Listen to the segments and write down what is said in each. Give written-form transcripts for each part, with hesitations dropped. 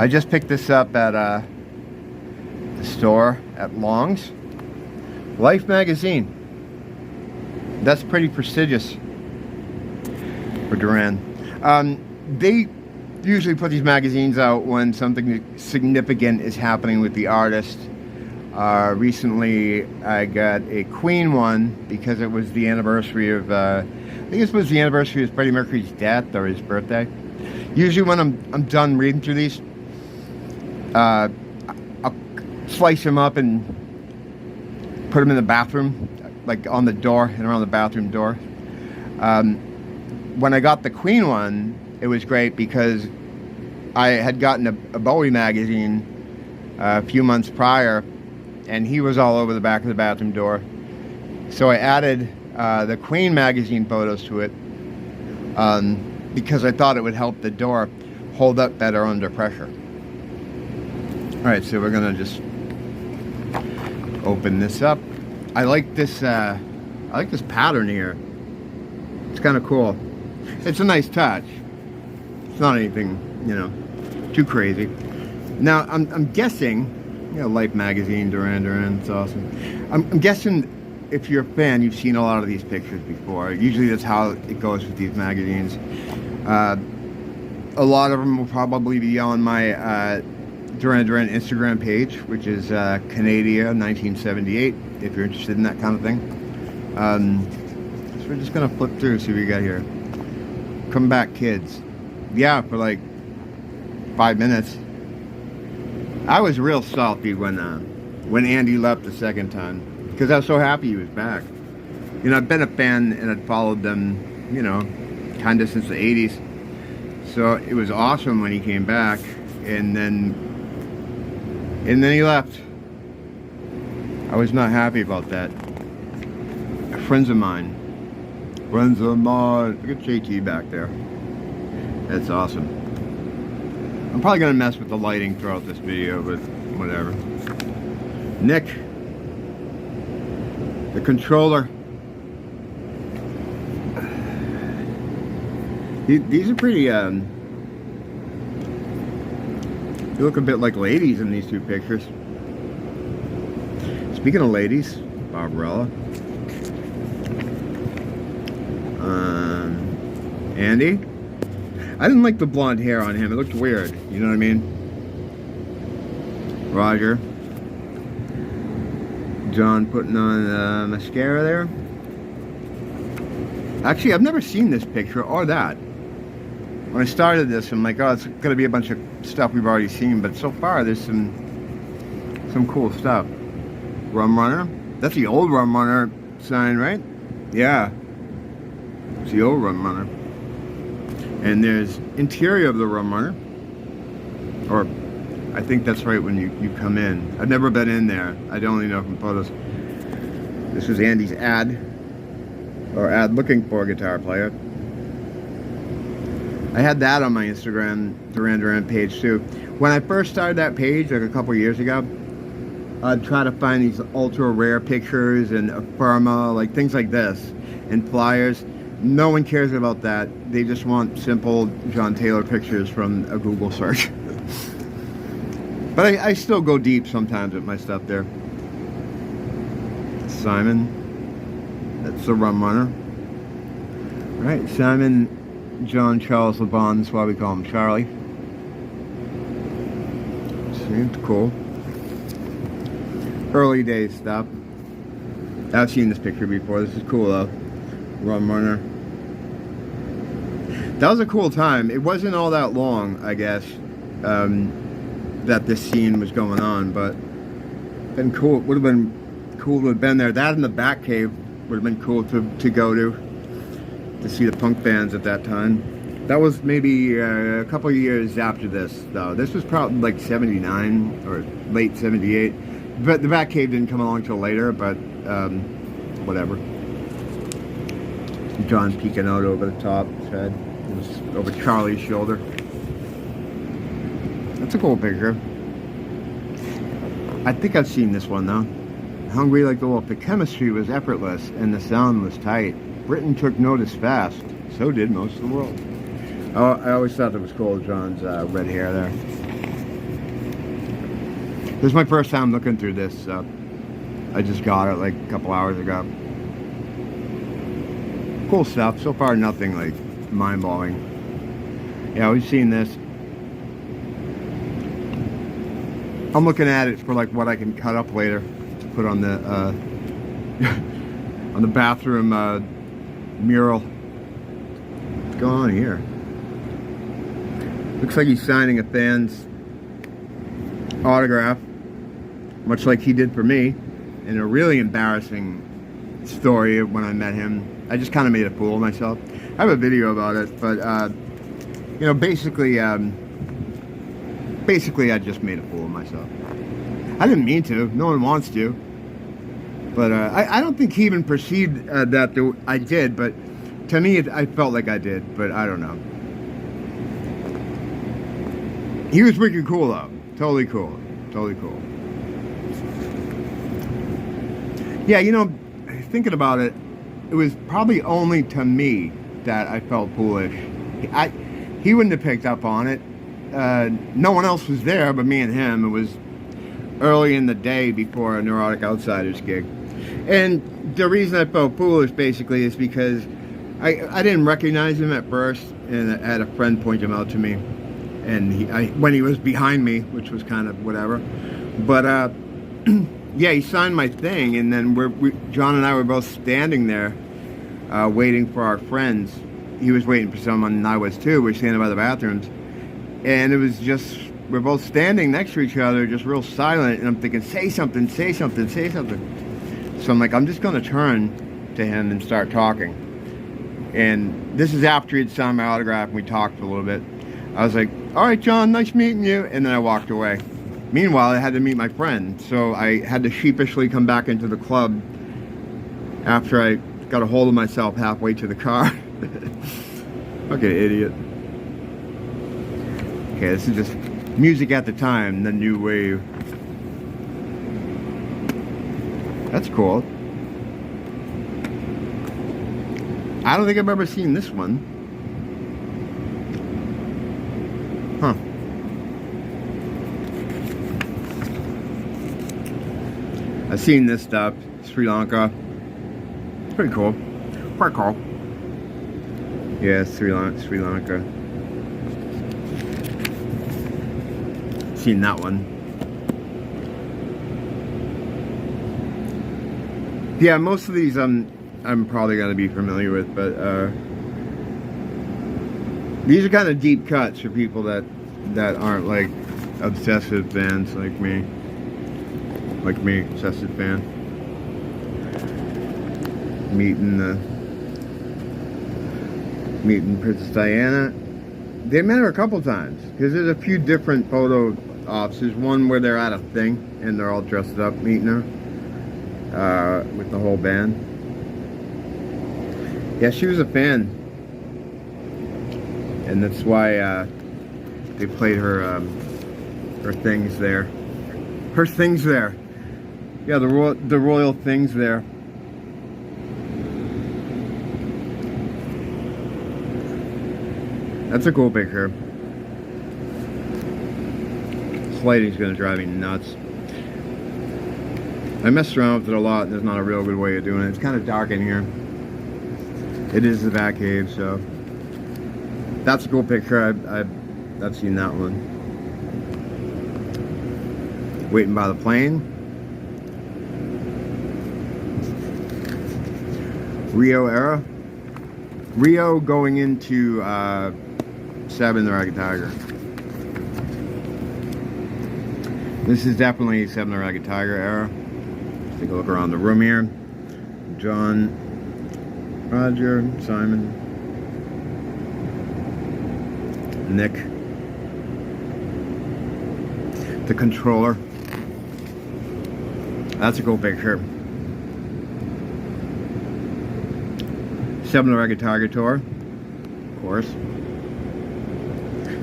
I just picked this up at the store at Long's. Life magazine. That's pretty prestigious for Duran. They usually put these magazines out when something significant is happening with the artist. Recently I got a Queen one because it was the anniversary of, I think it was the anniversary of Freddie Mercury's death or his birthday. Usually when I'm done reading through these, I'll slice them up and put them in the bathroom, like on the door and around the bathroom door. When I got the Queen one, it was great because I had gotten a Bowie magazine a few months prior, and he was all over the back of the bathroom door. So I added the Queen magazine photos to it because I thought it would help the door hold up better under pressure. Alright, so we're gonna just open this up. I like this pattern here. It's kind of cool. It's a nice touch. It's not anything, you know, too crazy. Now I'm guessing, you know, Life magazine, Duran, it's awesome. I'm guessing if you're a fan, you've seen a lot of these pictures before. Usually that's how it goes with these magazines. A lot of them will probably be on my Duran Instagram page, which is Canada 1978, if you're interested in that kind of thing. So we're just gonna flip through, see what we got here. Come back, kids. Yeah, for like 5 minutes. I was real salty when Andy left the second time because I was so happy he was back. You know, I've been a fan and I'd followed them, you know, kind of since the 80s. So it was awesome when he came back, and then he left. I was not happy about that. Friends of mine. Look at JT back there. That's awesome. I'm probably going to mess with the lighting throughout this video, but whatever. Nick. The controller. These are pretty, you look a bit like ladies in these two pictures. Speaking of ladies, Barbarella. Andy. I didn't like the blonde hair on him. It looked weird. You know what I mean? Roger. John putting on mascara there. Actually, I've never seen this picture or that. When I started this, I'm like, oh, it's going to be a bunch of stuff we've already seen. But so far, there's some cool stuff. Rum Runner. That's the old Rum Runner sign, right? Yeah. It's the old Rum Runner. And there's interior of the Rum Runner. Or, I think that's right when you come in. I've never been in there. I only know from photos. This is Andy's ad. Or ad looking for a guitar player. I had that on my Instagram Duran page too. When I first started that page, like a couple years ago, I'd try to find these ultra rare pictures and ephemera, like things like this, and flyers. No one cares about that. They just want simple John Taylor pictures from a Google search. But I still go deep sometimes with my stuff there. Simon. That's the Rum Runner. Right, Simon John Charles Le Bon, that's why we call him Charlie. Seems cool. Early days stuff. I've seen this picture before. This is cool though. Rum Runner. That was a cool time. It wasn't all that long, I guess, that this scene was going on, but been cool. It would have been cool to have been there. That in the Bat Cave would have been cool to go to see the punk bands at that time. That was maybe a couple of years after this, though. This was probably like 79 or late 78. But the Bat Cave didn't come along till later, but whatever. John peeking out over the top of his head. It was over Charlie's shoulder. That's a cool picture. I think I've seen this one though. Hungry like the wolf. The chemistry was effortless and the sound was tight. Britain took notice fast. So did most of the world. Oh, I always thought that was cool, John's red hair there. This is my first time looking through this stuff. I just got it like a couple hours ago. Cool stuff. So far, nothing like mind-blowing. Yeah, we've seen this. I'm looking at it for like what I can cut up later to put on the on the bathroom mural. What's going on here? Looks like he's signing a fan's autograph, much like he did for me, in a really embarrassing story when I met him. I just kind of made a fool of myself. I have a video about it, but you know, basically I just made a fool of myself. I didn't mean to. No one wants to. But I don't think he even perceived that I did, but to me, I felt like I did, but I don't know. He was freaking cool, though. Totally cool. Totally cool. Yeah, you know, thinking about it, it was probably only to me that I felt foolish. He wouldn't have picked up on it. No one else was there but me and him. It was early in the day before a Neurotic Outsiders gig. And the reason I felt foolish, basically, is because I didn't recognize him at first, and I had a friend point him out to me. And when he was behind me, which was kind of whatever. But, yeah, he signed my thing, and then John and I were both standing there waiting for our friends. He was waiting for someone, and I was too. We were standing by the bathrooms. And it was just, we're both standing next to each other, just real silent, and I'm thinking, say something, say something, say something. So I'm like, I'm just going to turn to him and start talking. And this is after he'd signed my autograph, and we talked for a little bit. I was like, all right, John, nice meeting you. And then I walked away. Meanwhile, I had to meet my friend, so I had to sheepishly come back into the club after I got a hold of myself halfway to the car. Fucking idiot. Okay, this is just music at the time, the new wave. That's cool. I don't think I've ever seen this one. Huh. I've seen this stuff. Sri Lanka. It's pretty cool. Quite cool. Yeah, Sri Lanka. Seen that one. Yeah, most of these I'm probably gonna be familiar with, but these are kind of deep cuts for people that aren't like obsessive fans like me. Like me, obsessive fan. Meeting Princess Diana. They met her a couple times because there's a few different photo ops. There's one where they're at a thing and they're all dressed up meeting her with the whole band. Yeah, she was a fan, and that's why they played her things there. Her things there. Yeah, the royal things there. That's a cool picture. This lighting's gonna drive me nuts. I messed around with it a lot, and there's not a real good way of doing it. It's kind of dark in here. It is the Bat Cave, so that's a cool picture. I've seen that one. Waiting by the plane. Rio era. Rio going into 7 the Ragged Tiger. This is definitely 7 the Ragged Tiger era. Let's take a look around the room here. John, Roger, Simon, Nick, the controller. That's a cool picture. 7 the Ragged Tiger tour, of course.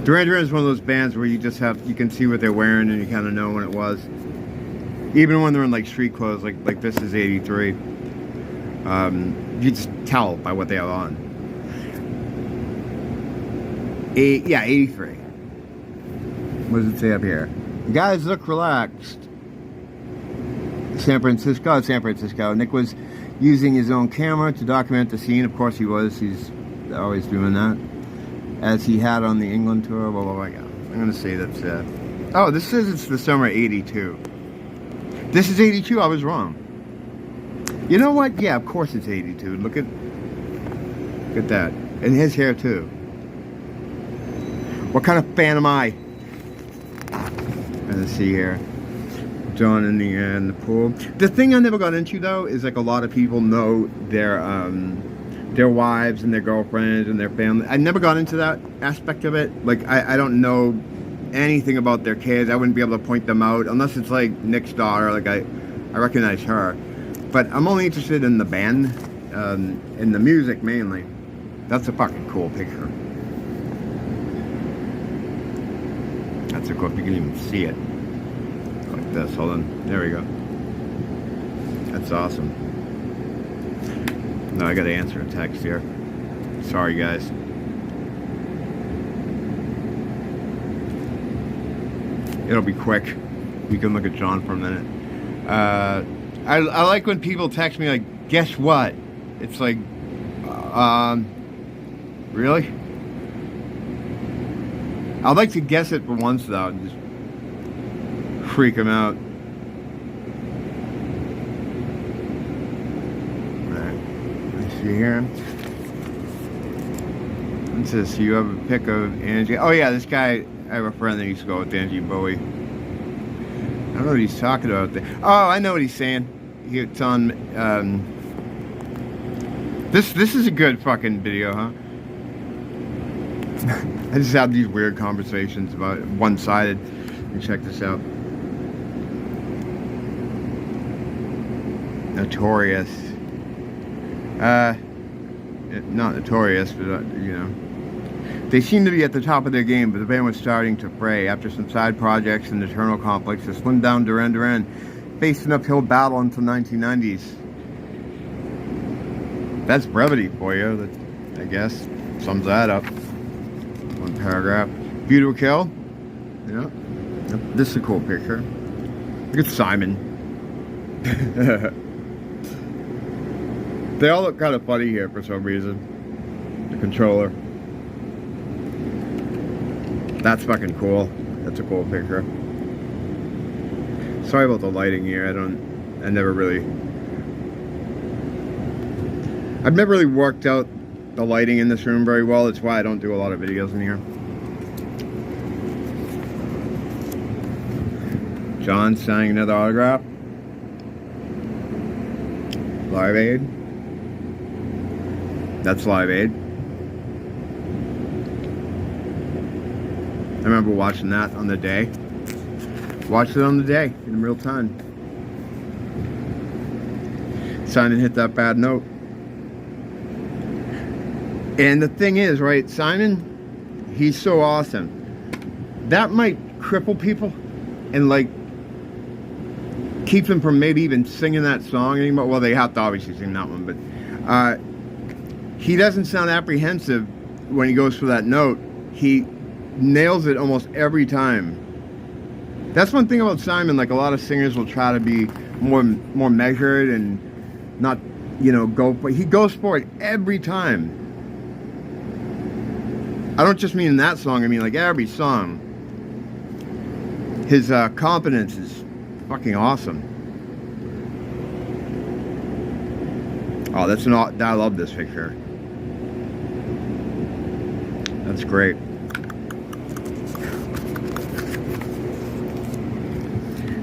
Duran is one of those bands where you can see what they're wearing and you kind of know when it was. Even when they're in like street clothes, like this is 83. You just tell by what they have on. Yeah, 83. What does it say up here? You guys look relaxed. San Francisco. Nick was using his own camera to document the scene. Of course he was. He's always doing that. As he had on the England tour. Blah, blah, blah. I'm going to say that's it. Oh, this says it's the summer 82. This is 82. I was wrong. You know what? Yeah, of course it's 82. Look at that. And his hair too. What kind of fan am I? Let's see here. John in the pool. The thing I never got into though is like a lot of people know their wives and their girlfriends and their family. I never got into that aspect of it. Like I don't know anything about their kids. I wouldn't be able to point them out unless it's like Nick's daughter. Like I recognize her. But I'm only interested in the band, in the music mainly. That's a fucking cool picture. That's a cool. You can even see it like this. Hold on. There we go. That's awesome. No, I gotta answer a text here. Sorry, guys. It'll be quick. You can look at John for a minute. I like when people text me like, guess what? It's like, really? I'd like to guess it for once though, and just freak them out. Alright, let's see here. It says, you have a pic of Angie. Oh yeah, this guy, I have a friend that used to go with Angie Bowie. I don't know what he's talking about there. Oh, I know what he's saying. It's on, this is a good fucking video, huh? I just have these weird conversations about one-sided. And check this out. Notorious. Not notorious, but you know. They seem to be at the top of their game, but the band was starting to fray. After some side projects and internal conflicts, the slimmed down Duran faced an uphill battle until the 1990s. That's brevity for you, that, I guess. Sums that up. One paragraph. Beautiful kill. Yeah. This is a cool picture. Look at Simon. They all look kind of funny here for some reason. The controller. That's fucking cool. That's a cool picture. Sorry about the lighting here. I've never really worked out the lighting in this room very well. That's why I don't do a lot of videos in here. John signing another autograph. Live Aid. That's Live Aid. I remember watching that on the day. Watched it on the day in real time. Simon hit that bad note. And the thing is, right, Simon, he's so awesome. That might cripple people and like keep them from maybe even singing that song anymore. Well, they have to obviously sing that one, but he doesn't sound apprehensive when he goes for that note. He nails it almost every time. That's one thing about Simon. Like a lot of singers will try to be more measured and not, you know, he goes for it every time. I don't just mean in that song. I mean like every song. His confidence is fucking awesome. Oh, I love this picture. That's great.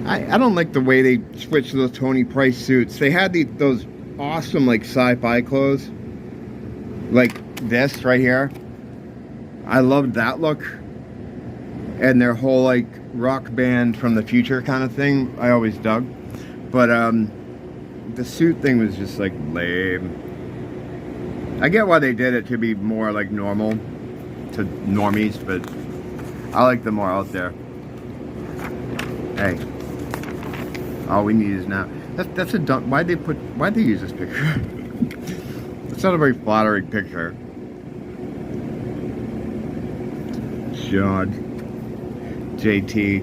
I don't like the way they switched to those Tony Price suits. They had those awesome like sci-fi clothes. Like this right here. I loved that look. And their whole like rock band from the future kind of thing. I always dug. But the suit thing was just like lame. I get why they did it to be more like normal to normies, but I like them more out there. Hey. All we need is now. That's a dumb. Why'd they use this picture? It's not a very flattering picture. John. JT.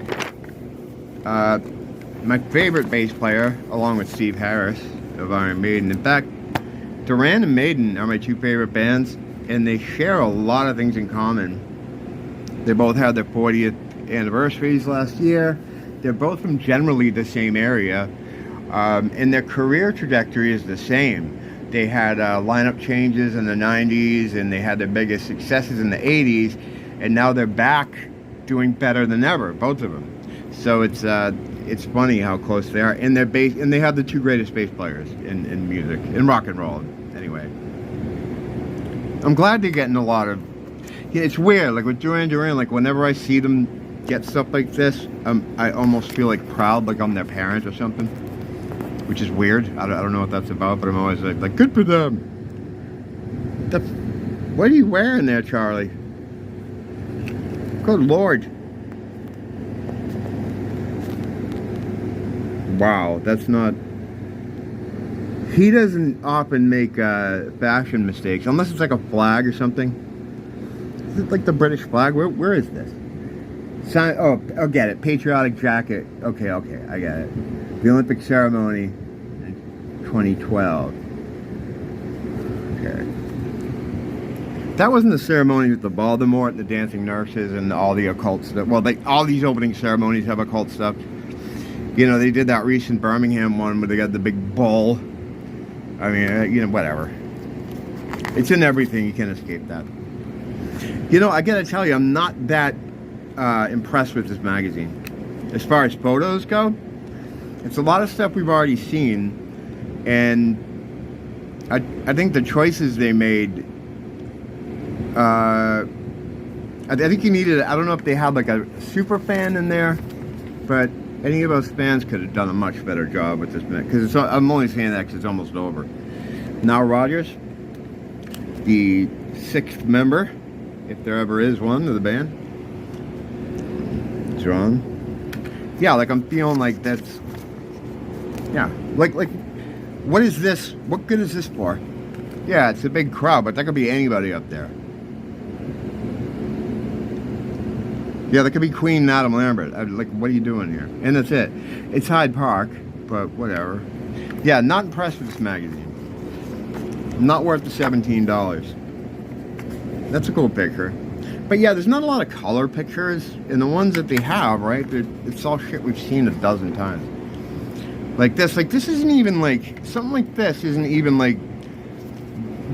my favorite bass player, along with Steve Harris of Iron Maiden. In fact, Duran and Maiden are my two favorite bands, and they share a lot of things in common. They both had their 40th anniversaries last year. They're both from generally the same area, and their career trajectory is the same. They had lineup changes in the 90s, and they had their biggest successes in the 80s, and now they're back doing better than ever, both of them. So it's funny how close they are, and they have the two greatest bass players in music, in rock and roll. Anyway, I'm glad they're getting a lot of. Yeah, it's weird, like with Duran, like whenever I see them get stuff like this, I almost feel like proud, like I'm their parent or something, which is weird. I don't know what that's about, but I'm always like good for them. What are you wearing there, Charlie? Good Lord. Wow, that's not... He doesn't often make fashion mistakes, unless it's like a flag or something. Is it like the British flag? Where is this? Oh, I'll get it. Patriotic jacket. Okay, I get it. The Olympic ceremony in 2012. Okay. That wasn't the ceremony with the Voldemort and the dancing nurses and all the occult stuff. Well, all these opening ceremonies have occult stuff. You know, they did that recent Birmingham one where they got the big bull. I mean, you know, whatever. It's in everything. You can't escape that. You know, I gotta tell you, I'm not that impressed with this magazine. As far as photos go, it's a lot of stuff we've already seen, and I think the choices they made, I think you needed, I don't know if they had like a super fan in there, but any of those fans could have done a much better job with this, because I'm only saying that because it's almost over. Now Rogers, the 6th member, if there ever is one, of the band, Duran. Yeah, like I'm feeling like that's, yeah, like what is this? What good is this for? Yeah, it's a big crowd, but that could be anybody up there. Yeah, that could be Queen Adam Lambert. Like, what are you doing here? And that's it. It's Hyde Park, but whatever. Yeah, not impressed with this magazine. Not worth the $17. That's a cool picture. But yeah, there's not a lot of color pictures. And the ones that they have, right, it's all shit we've seen a dozen times. Like this isn't even like, something like this isn't even like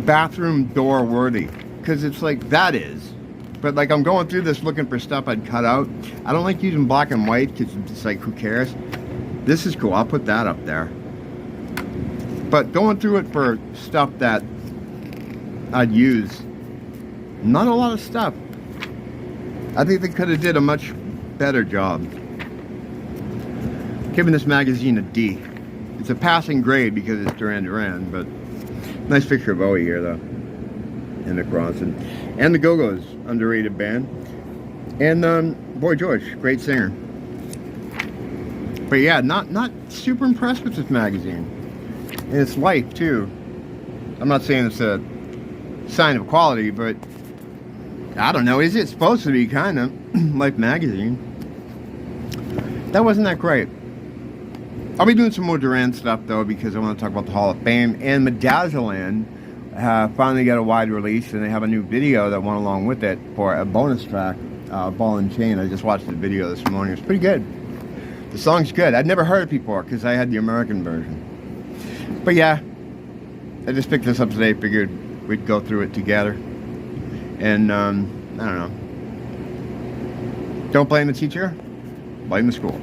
bathroom door worthy. Because it's like, that is. But like I'm going through this looking for stuff I'd cut out. I don't like using black and white because it's like, who cares? This is cool. I'll put that up there. But going through it for stuff that I'd use, not a lot of stuff. I think they could have did a much better job. Giving this magazine a D. It's a passing grade because it's Duran, but nice picture of Bowie here though. And Nick Ronson. And the Go-Go's, underrated band. And Boy George, great singer. But yeah, not super impressed with this magazine. And it's light too. I'm not saying it's a sign of quality, but I don't know, is it supposed to be kind of Life magazine? That wasn't that great. I'll be doing some more Duran stuff though, because I want to talk about the Hall of Fame. And Medazzaland finally got a wide release, and they have a new video that went along with it for a bonus track, Ball and Chain. I just watched the video this morning. It's pretty good. The song's good. I'd never heard it before because I had the American version. But yeah, I just picked this up today. Figured we'd go through it together. And I don't know. Don't blame the teacher, blame the school.